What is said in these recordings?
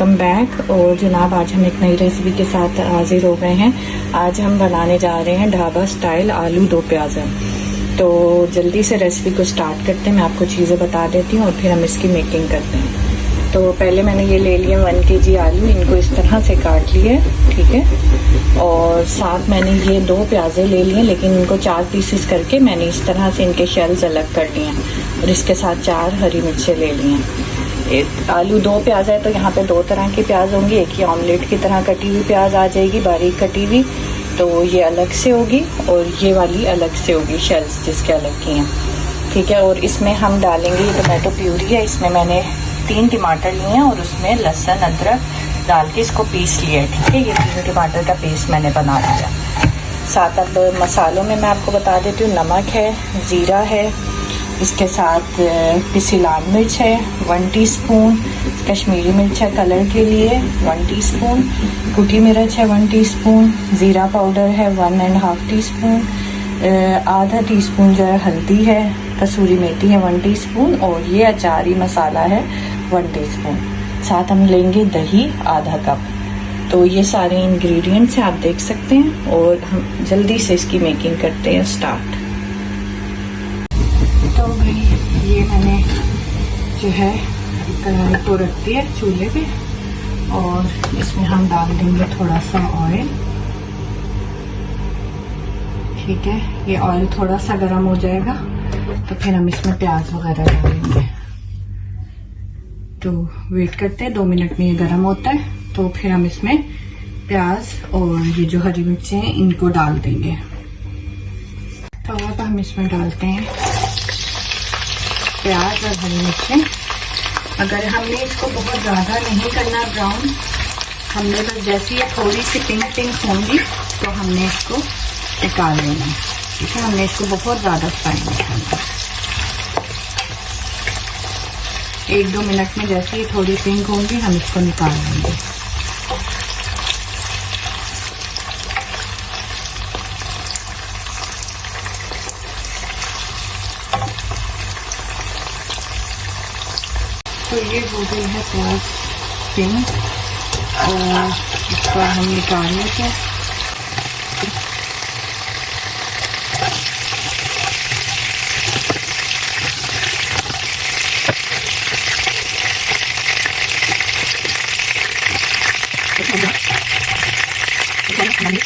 Welcome back. और जनाब आज हम एक नई रेसिपी के साथ हाजिर हो गए हैं। आज हम बनाने जा रहे हैं ढाबा स्टाइल आलू दो प्याज़ा। तो जल्दी से रेसिपी को स्टार्ट करते हैं। मैं आपको चीज़ें बता देती हूँ और फिर हम इसकी मेकिंग करते हैं। तो पहले मैंने ये ले लिए 1 kg आलू, इनको इस तरह से काट लिए, ठीक है। और साथ मैंने ये 2 प्याज़े ले लिए, लेकिन इनको 4 पीसेस करके मैंने इस तरह से इनके शेल्स अलग कर लिए हैं। और इसके साथ 4 हरी मिर्चें ले ली हैं। आलू 2 प्याज है तो यहाँ पे 2 तरह की प्याज होंगी। एक ही ऑमलेट की तरह कटी हुई प्याज आ जाएगी, बारीक कटी हुई, तो ये अलग से होगी और ये वाली अलग से होगी, शेल्स जिसके अलग की हैं, ठीक है। और इसमें हम डालेंगे ये टमाटो प्यूरी है। इसमें मैंने 3 टमाटर लिए हैं और उसमें लहसुन अदरक डाल के इसको पीस लिया है, ठीक है। ये 3 टमाटर का पेस्ट मैंने बना लिया। साथ अब मसालों में मैं आपको बता देती हूँ, नमक है, ज़ीरा है, इसके साथ पिसी लाल मिर्च है 1 टीस्पून, कश्मीरी मिर्च है कलर के लिए 1 टीस्पून, कुटी मिर्च है 1 टीस्पून, ज़ीरा पाउडर है 1.5 टीस्पून, आधा टीस्पून जो है हल्दी है, कसूरी मेथी है 1 टीस्पून और ये अचारी मसाला है 1 टीस्पून। साथ हम लेंगे दही आधा कप। तो ये सारे इंग्रेडिएंट्स आप देख सकते हैं और हम जल्दी से इसकी मेकिंग करते हैं स्टार्ट। तो भाई ये मैंने जो है कढ़ाई को रख दिया चूल्हे पे और इसमें हम डाल देंगे थोड़ा सा ऑयल, ठीक है। ये ऑयल थोड़ा सा गर्म हो जाएगा तो फिर हम इसमें प्याज वगैरह डालेंगे। तो वेट करते हैं, 2 मिनट में ये गर्म होता है तो फिर हम इसमें प्याज और ये जो हरी मिर्चें हैं इनको डाल देंगे। तो अब हम इसमें डालते हैं प्याज और हरी मिर्चें। अगर हमने इसको बहुत ज़्यादा नहीं करना ब्राउन, हमने बस जैसे ये थोड़ी सी पिंक पिंक होंगी तो हमने इसको निकाल लेना, ठीक है। हमने इसको बहुत ज़्यादा फ्राई नहीं करना। 1-2 मिनट में जैसे ही थोड़ी पिंक होंगी हम इसको निकाल लेंगे। तो ये हो गई है प्याज पिंक और इसको हम निकाल लेते हैं।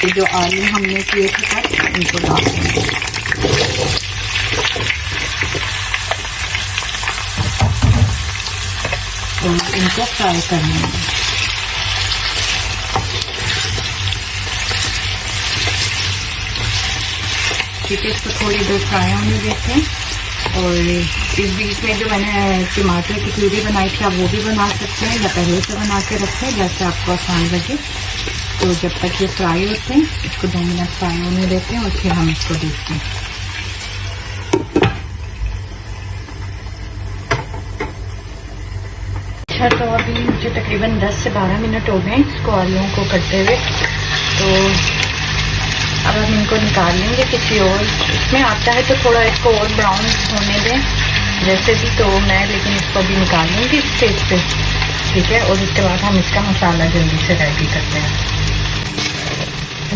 जो आलू हमने किए थे इनको डाल देंगे और इनको फ्राई कर लेंगे। ठीक है, इसको थोड़ी देर फ्राई होने देते हैं। और इस बीच में जो मैंने टमाटर की प्यूरी बनाई थी आप वो भी बना सकते हैं या पहले से बना के रखें, जैसे आपको आसान लगे। तो जब तक ये फ्राई होते हैं इसको 2 मिनट फ्राई होने देते हैं और फिर हम इसको देखते हैं। अच्छा, तो अभी मुझे तकरीबन 10 से 12 मिनट हो गए इसको आलूओं को करते हुए। तो अब हम इनको निकाल लेंगे किसी और इसमें। आता है तो थोड़ा इसको और ब्राउन होने दें जैसे भी, तो मैं लेकिन इसको भी निकाल लूँगी इस स्टेज पे, ठीक है। और उसके बाद हम इसका मसाला जल्दी से रेडी करते हैं। तो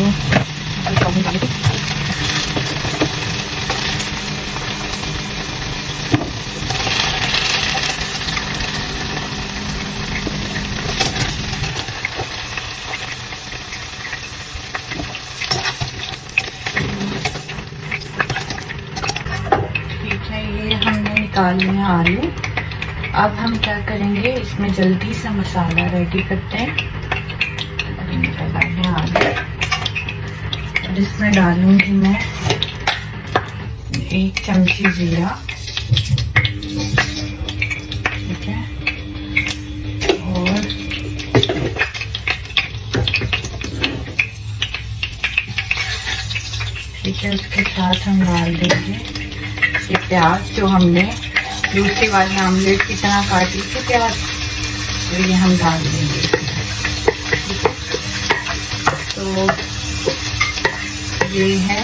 ये हमने निकाल लिया आलू। अब हम क्या करेंगे, इसमें जल्दी से मसाला रेडी करते हैं। आलू और इसमें डालूंगी मैं 1 चमची जीरा, ठीक है। और ठीक है, उसके साथ हम डाल देंगे ये प्याज जो हमने दूसरी वाली आमलेट की तरह काटी थी प्याज, तो ये हम डाल देंगे। तो ये है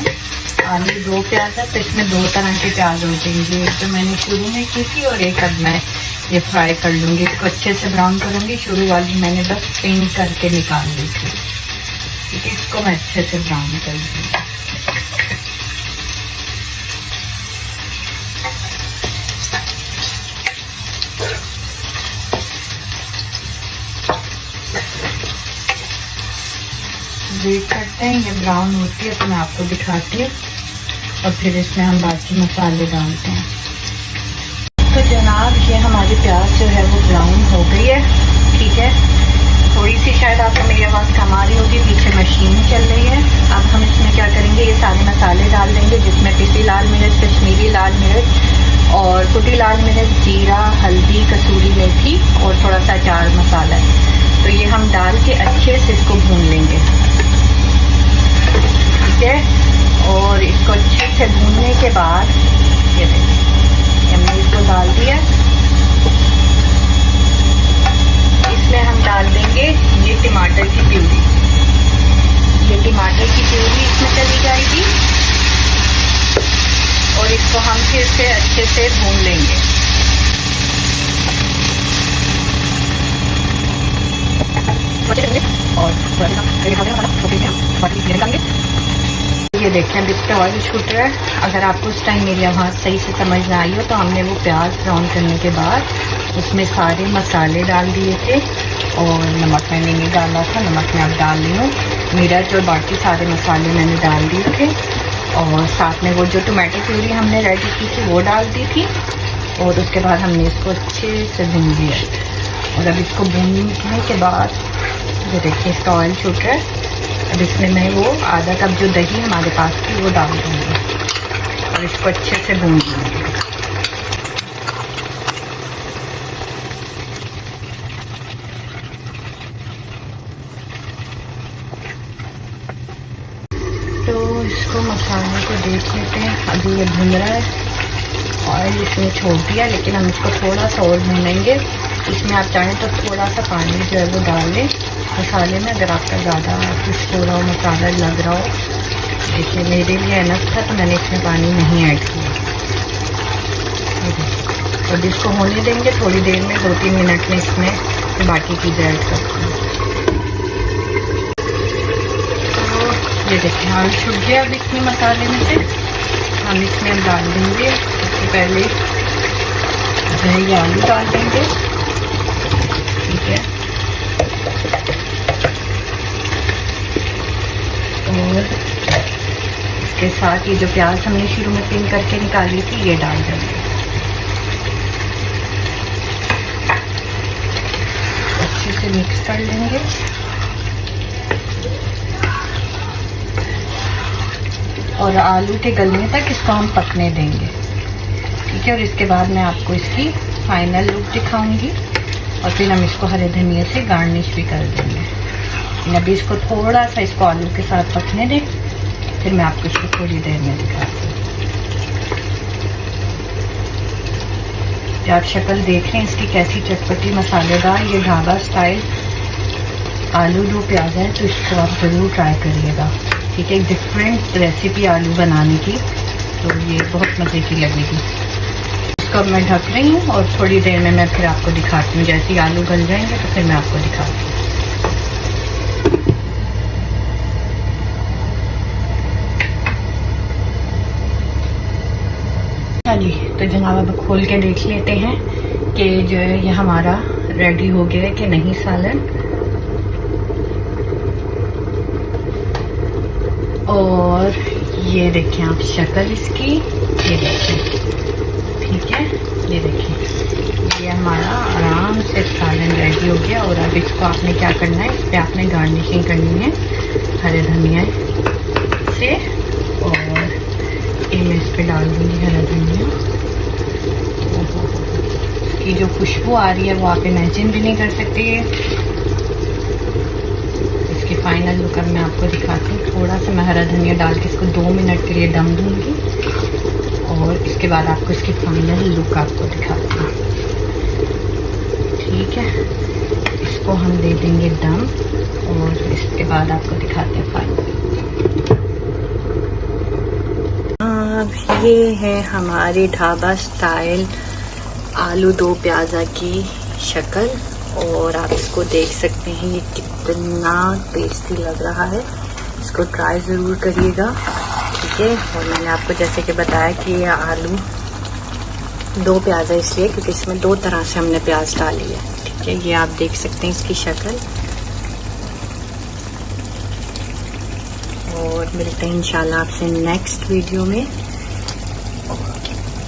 आलू 2 प्याज है तो इसमें 2 तरह के प्याज हो जाएंगे। एक तो मैंने शुरू में की थी और एक अब मैं ये फ्राई कर लूँगी, इसको अच्छे से ब्राउन करूँगी। शुरू वाली मैंने बस पिन करके निकाल ली थी, ठीक है। इसको मैं अच्छे से ब्राउन कर लूँगी। वेट करते हैं, ये ब्राउन होती है तो मैं आपको दिखाती हूँ और फिर इसमें हम बाकी मसाले डालते हैं। तो जनाब ये हमारी प्याज जो है वो ब्राउन हो गई है, ठीक है। थोड़ी सी शायद आपको मेरी आवाज़ कम आ रही होगी, पीछे मशीन चल रही है। अब हम इसमें क्या करेंगे, ये सारे मसाले डाल देंगे, जिसमें पिसी लाल मिर्च, कश्मीरी लाल मिर्च और कुटी लाल मिर्च, जीरा, हल्दी, कसूरी मेथी और थोड़ा सा अचार मसाला है। तो ये हम डाल के अच्छे से इसको भून लेंगे, ठीक है। और इसको अच्छे से भूनने के बाद ये देखिए हमने इसको डाल दिया। इसमें हम डाल देंगे ये टमाटर की प्यूरी, ये टमाटर की प्यूरी इसमें चली जाएगी और इसको हम फिर से अच्छे से भून लेंगे। और ये देखें अब इस पर ऑयल छूट रहा है। अगर आपको उस टाइम मेरी आवाज़ सही से समझ ना आई हो तो हमने वो प्याज ब्राउन करने के बाद उसमें सारे मसाले डाल दिए थे और नमक मैंने नहीं डाला था, नमक मैं अब डाल ली हूँ। मिर्च और बाकी सारे मसाले मैंने डाल दिए थे और साथ में वो जो टमाटो प्यूरी हमने रेडी की थी वो डाल दी थी और उसके बाद हमने इसको अच्छे से भून दिया। और अब इसको भूनने के बाद ये देखिए इसका ऑयल छूट रहा है। अब इसमें मैं वो आधा कप जो दही हमारे पास थी वो डाल दूँगी और इसको अच्छे से भून लूँगी। तो इसको मसाले को देख लेते हैं। अभी ये भून रहा है, ऑयल इसमें छोड़ दिया, लेकिन हम इसको थोड़ा सा और भूनेंगे। इसमें आप चाहें तो थोड़ा सा पानी जो है वो डाल लें मसाले में, अगर आपका ज़्यादा कुछ हो रहा हो, मसाला लग रहा हो। देखिए मेरे लिए एनफ था तो मैंने इसमें पानी नहीं ऐड किया। और इसको होने देंगे थोड़ी देर में, 2-3 मिनट में इसमें बाकी चीज़ें ऐड करते हैं। तो ये देखिए आलू छूट गया अब इसमें मसाले में से। हम इसमें डाल देंगे सबसे पहले दही, आलू डाल देंगे, ठीक है। और इसके साथ ये जो प्याज हमने शुरू में पिन करके निकाली थी ये डाल देंगे। अच्छे से मिक्स कर लेंगे। और आलू के गलने तक इसको हम पकने देंगे, ठीक है। और इसके बाद मैं आपको इसकी फाइनल लुक दिखाऊंगी और फिर हम इसको हरे धनिया से गार्निश भी कर देंगे। अभी इसको थोड़ा सा इसको आलू के साथ पकने दें, फिर मैं आपको इसको थोड़ी देर में दिखाती हूँ। आप शक्ल देख रहे हैं इसकी कैसी चटपटी मसालेदार। ये ढाबा स्टाइल आलू दो प्याज है, तो इसको आप ज़रूर ट्राई करिएगा, ठीक है। एक डिफरेंट रेसिपी आलू बनाने की, तो ये बहुत मज़े की लगेगी। इसको मैं ढक रही हूँ और थोड़ी देर में मैं फिर आपको दिखाती हूँ। जैसे ही आलू गल जाएंगे तो फिर मैं आपको दिखाती हूँ। जी तो जनाब अब खोल के देख लेते हैं कि जो है ये हमारा रेडी हो गया है कि नहीं सालन। और ये देखें आप शक्ल इसकी, ये देखें, ठीक है। ये देखिए ये हमारा आराम से सालन रेडी हो गया। और अब इसको आपने क्या करना है, इस पर आपने गार्निशिंग करनी है हरे धनिया से। और ये मैं इस पर डाल दूँगी हरा धनिया। इसकी जो खुशबू आ रही है वो आप इमेजिन भी नहीं कर सकते। इसकी फाइनल लुक अब मैं आपको दिखाती हूँ। थोड़ा सा मैं हरा धनिया डाल के इसको 2 मिनट के लिए दम दूँगी और इसके बाद आपको इसकी फाइनल लुक आपको दिखाती हूँ, ठीक है। इसको हम दे देंगे दम और इसके बाद आपको दिखाते हैं फाइनल। अब ये है हमारी ढाबा स्टाइल आलू दो प्याज़ा की शक्ल, और आप इसको देख सकते हैं ये कितना टेस्टी लग रहा है। इसको ट्राई ज़रूर करिएगा, ठीक है। और मैंने आपको जैसे कि बताया कि ये आलू दो प्याज़ा इसलिए क्योंकि इसमें दो तरह से हमने प्याज डाली है, ठीक है। ये आप देख सकते हैं इसकी शक्ल, और मिलते हैं इंशाल्लाह आपसे नेक्स्ट वीडियो में।